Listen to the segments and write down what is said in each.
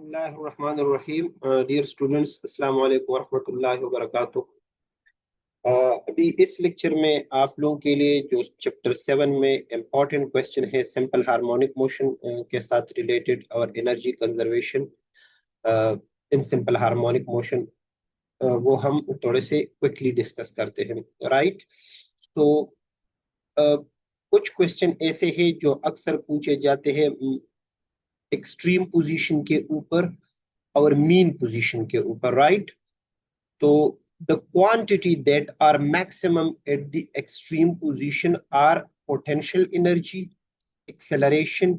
बिस्मिल्लाहिर्रहमानिर्रहीम। Dear students, अस्सलाम वालेकुम वरहमतुल्लाहि वबरकातुह। अभी इस लेक्चर में आप लोगों के लिए जो चैप्टर 7 में इम्पोर्टेंट क्वेश्चन है सिंपल हार्मोनिक मोशन के साथ रिलेटेड और energy conservation in simple harmonic motion, वो हम थोड़े से क्विकली डिस्कस करते हैं। राइट, तो कुछ क्वेश्चन ऐसे हैं जो अक्सर पूछे जाते हैं एक्सट्रीम पोजीशन के ऊपर और मीन पोजीशन के ऊपर। राइट, तो the quantity that are maximum at the extreme position are potential energy, acceleration,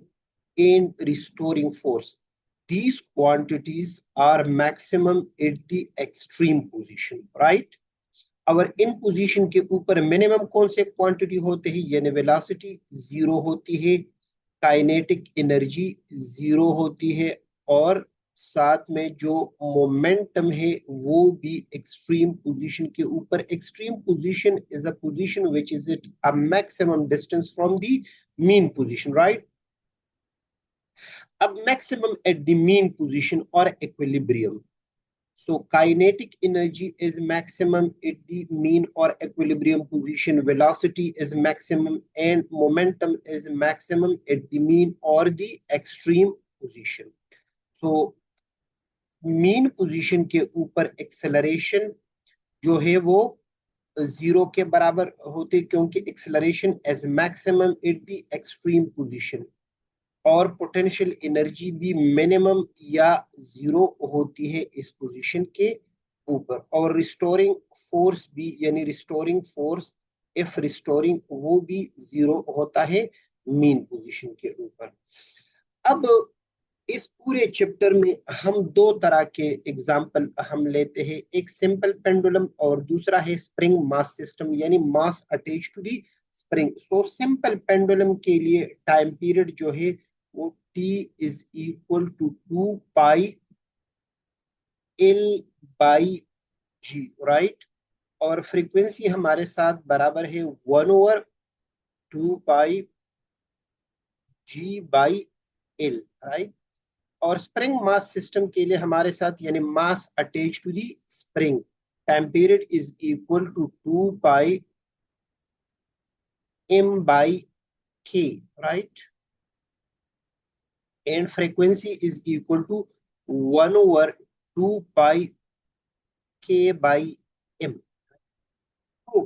and restoring force. These quantities are maximum at the extreme position, right? और इन पोजीशन के ऊपर minimum कौन से क्वांटिटी होते हैं? यानी वेलोसिटी जीरो होती है, काइनेटिक एनर्जी जीरो होती है, और साथ में जो मोमेंटम है वो भी एक्सट्रीम पोजीशन के ऊपर। Extreme position is a position which is at a maximum distance from the mean position. Right, अब maximum at the mean position और equilibrium. So kinetic energy is maximum at the mean or equilibrium position. Velocity is maximum and momentum is maximum at the mean or the extreme position. So mean position के ऊपर acceleration जो है वो zero के बराबर होती, क्योंकि acceleration is maximum at the extreme position, और पोटेंशियल एनर्जी भी मिनिमम या जीरो होती है इस पोजीशन के ऊपर। और रिस्टोरिंग फोर्स भी, यानी रिस्टोरिंग फोर्स इफ रिस्टोरिंग, वो भी जीरो होता है मीन पोजीशन के ऊपर। अब इस पूरे चैप्टर में हम दो तरह के एग्जाम्पल हम लेते हैं, एक सिंपल पेंडुलम और दूसरा है स्प्रिंग मास सिस्टम, यानी mass attach to the spring. So simple pendulum के लिए टाइम पीरियड जो है वो t is equal to 2 pi L by G. Right, और फ्रीक्वेंसी हमारे साथ बराबर है 1/2 pi G by L. Right, और स्प्रिंग मास सिस्टम के लिए हमारे साथ, यानी mass attach to the spring, time period is equal to 2 pi M by K. Right, and frequency is equal to 1/2 pi k by m। तो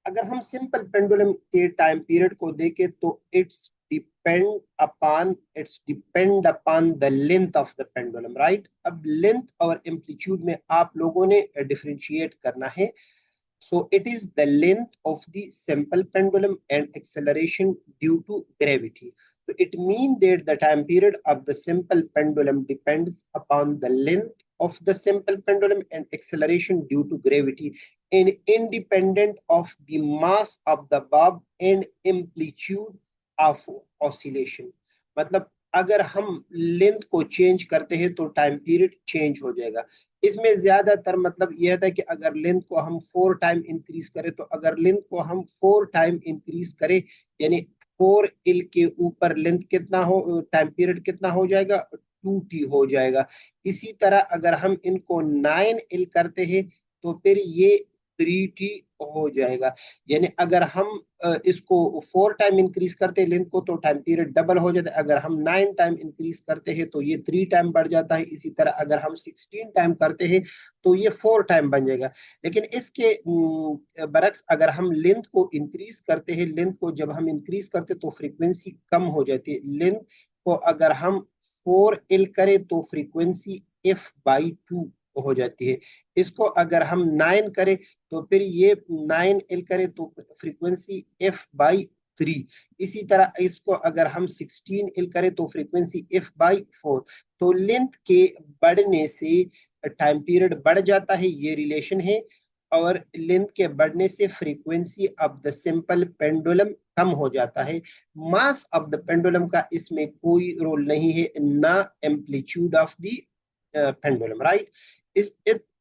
अगर हम simple pendulum के टाइम पीरियड को देखें तो it's depend upon the length of the pendulum. Right, अब length और amplitude में आप लोगों ने डिफरेंशिएट करना है। So it is the length of the simple pendulum and acceleration due to gravity. So it means that the time period of the simple pendulum depends upon the length of the simple pendulum and acceleration due to gravity, and independent of the mass of the bob and amplitude of oscillation. मतलब अगर हम length को change करते हैं तो time period change हो जाएगा। इसमें ज्यादातर मतलब यह था कि अगर लेंथ को हम 4 टाइम इंक्रीज करें, तो अगर लेंथ को हम 4 टाइम इंक्रीज करें, यानी 4l के ऊपर लेंथ कितना हो, टाइम पीरियड कितना हो जाएगा, 2t हो जाएगा। इसी तरह अगर हम इनको 9l करते हैं तो फिर ये 3t हो जाएगा। यानी अगर हम इसको 4 टाइम इंक्रीज करते हैं लेंथ को तो टाइम पीरियड डबल हो जाता है, अगर हम 9 टाइम इंक्रीज करते हैं तो ये 3 टाइम बढ़ जाता है। इसी तरह अगर हम 16 टाइम करते हैं तो ये 4 टाइम बन जाएगा। लेकिन इसके बरक्स अगर हम लेंथ को इंक्रीज करते हैं, लेंथ को जब हम इंक्रीज करते हैं तो फ्रीक्वेंसी कम हो जाती है। लेंथ को अगर हम 4l करें तो फ्रीक्वेंसी f/2 हो जाती है। इसको अगर हम 9 करें तो फिर ये 9l करें तो फ्रीक्वेंसी f/3। इसी तरह इसको अगर हम 16l करें तो फ्रीक्वेंसी f/4। तो लेंथ के बढ़ने से टाइम पीरियड बढ़ जाता है, ये रिलेशन है, और लेंथ के बढ़ने से frequency of the simple pendulum कम हो जाता है। मास ऑफ द पेंडुलम का इसमें कोई रोल नहीं है, ना amplitude of the pendulum. Right, इस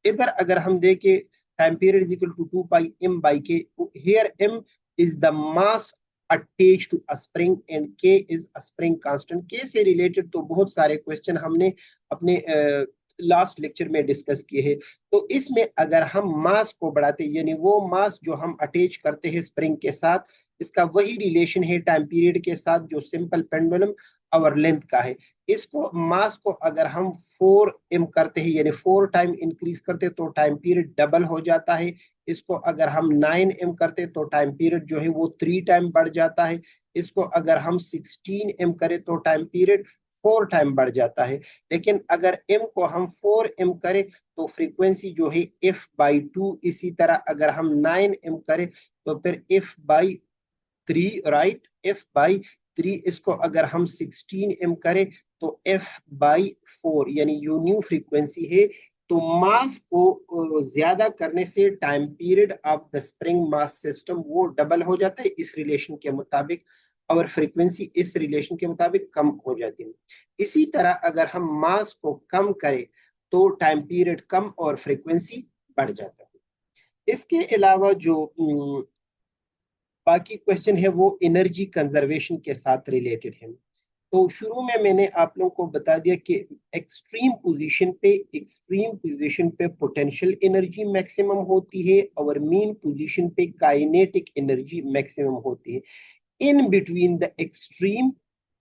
इधर अगर हम देखें time period is equal to 2 pi m by k. Here m is the mass attached to a spring and K is a spring constant. K से related तो बहुत सारे question हमने अपने लास्ट लेक्चर में डिस्कस किए हैं। तो इसमें अगर हम मास को बढ़ाते यानी वो मास जो हम अटैच करते हैं स्प्रिंग के साथ, इसका वही रिलेशन है टाइम पीरियड के साथ जो सिंपल पेंडुलम और लेंथ का है। इसको मास को अगर हम 4m करते हैं यानी 4 टाइम इंक्रीज करते तो टाइम पीरियड डबल हो जाता है। इसको अगर हम 9m करते तो टाइम पीरियड जो है वो 3 टाइम बढ़ जाता है। इसको अगर हम 16m करें तो टाइम पीरियड 4 टाइम बढ़ जाता है। लेकिन अगर m को हम 4m करें तो फ्रीक्वेंसी जो है f/2, इसी तरह अगर हम 9m करें तो फिर f/3, राइट, f/3। इसको अगर हम 16m करें तो f/4 यानी जो न्यू फ्रीक्वेंसी है। तो मास को ज्यादा करने से time period of the spring mass system वो डबल हो जाता है इस रिलेशन के मुताबिक, और फ्रीक्वेंसी इस रिलेशन के मुताबिक कम हो जाती है। इसी तरह अगर हम मास को कम करें तो टाइम पीरियड कम और फ्रीक्वेंसी बढ़ जाता है। इसके अलावा जो बाकी क्वेश्चन है वो एनर्जी कंजर्वेशन के साथ रिलेटेड है। तो शुरू में मैंने आप लोगों को बता दिया कि एक्सट्रीम पोजीशन पे पोटेंशियल एनर्जी मैक्सिमम होती है और मीन पोजीशन पे काइनेटिक एनर्जी मैक्सिमम होती है। In between the extreme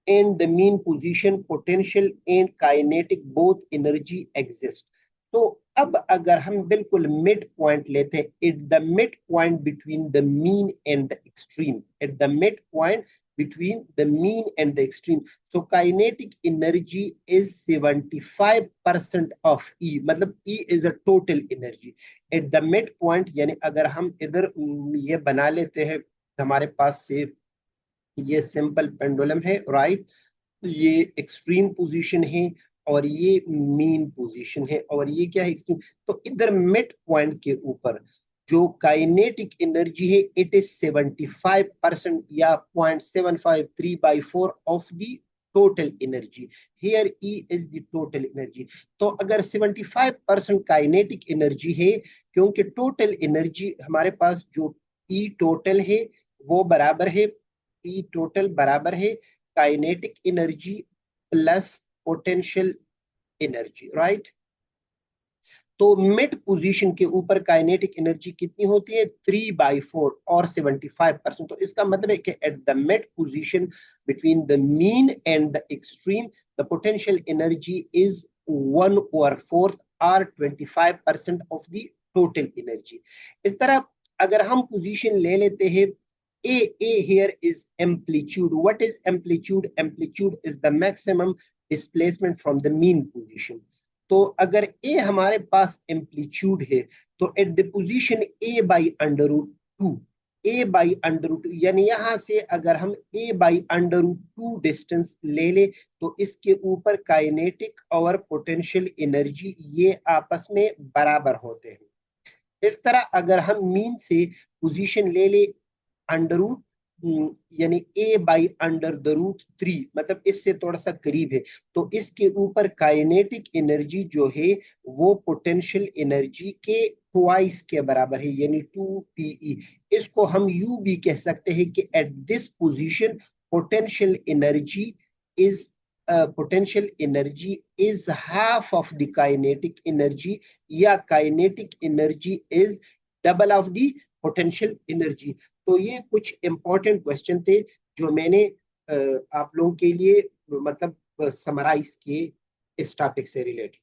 and the mean position potential and kinetic both energy exist। तो अब अगर हम बिल्कुल मिड पॉइंट लेते हैं, at the mid point between the mean and the extreme, at the mid point between the mean and the extreme, so kinetic energy is 75% of E, मतलब E is a total energy at the midpoint। यानी अगर हम इधर ये बना लेते हैं, हमारे पास से ये सिंपल पेंडुलम है, राइट, ये एक्सट्रीम पोजीशन है और ये मीन पोजीशन है और ये क्या है, एक्सट्रीम। तो इधर मिड पॉइंट के ऊपर जो काइनेटिक एनर्जी है इट इज 75% या 0.753/4 of the total energy. Here E is the total energy. तो अगर 75% काइनेटिक एनर्जी है, क्योंकि टोटल एनर्जी हमारे पास जो ई टोटल है वो बराबर है, ई टोटल बराबर है kinetic energy plus potential energy, right. तो मिड पोजीशन के ऊपर काइनेटिक एनर्जी कितनी होती है, 3/4 और 75%। तो इसका मतलब है कि at the mid position between the mean and the extreme the potential energy is 1/4 और 25% ऑफ द टोटल एनर्जी। इस तरह अगर हम पोजीशन ले लेते हैं A here is amplitude. What is amplitude? Amplitude is the maximum displacement from the mean position. तो अगर A हमारे पास एम्पलीट्यूड है तो at the position A/√2, A/√2 यानी यहां से अगर हम A/√2 डिस्टेंस ले ले तो इसके ऊपर काइनेटिक और पोटेंशियल एनर्जी ये आपस में बराबर होते हैं। इस तरह अगर हम मीन से पोजीशन ले ले अंडर रूट यानी A/√3, मतलब इससे थोड़ा सा करीब है, तो इसके ऊपर काइनेटिक एनर्जी जो है वो पोटेंशियल एनर्जी के ट्वाइस के बराबर है यानी 2PE। इसको हम यू भी कह सकते हैं कि at this position potential energy is half of the kinetic energy, या kinetic energy is double of the potential energy. तो ये कुछ इंपॉर्टेंट क्वेश्चन थे जो मैंने आप लोगों के लिए मतलब समराइज किए इस टॉपिक से रिलेटेड।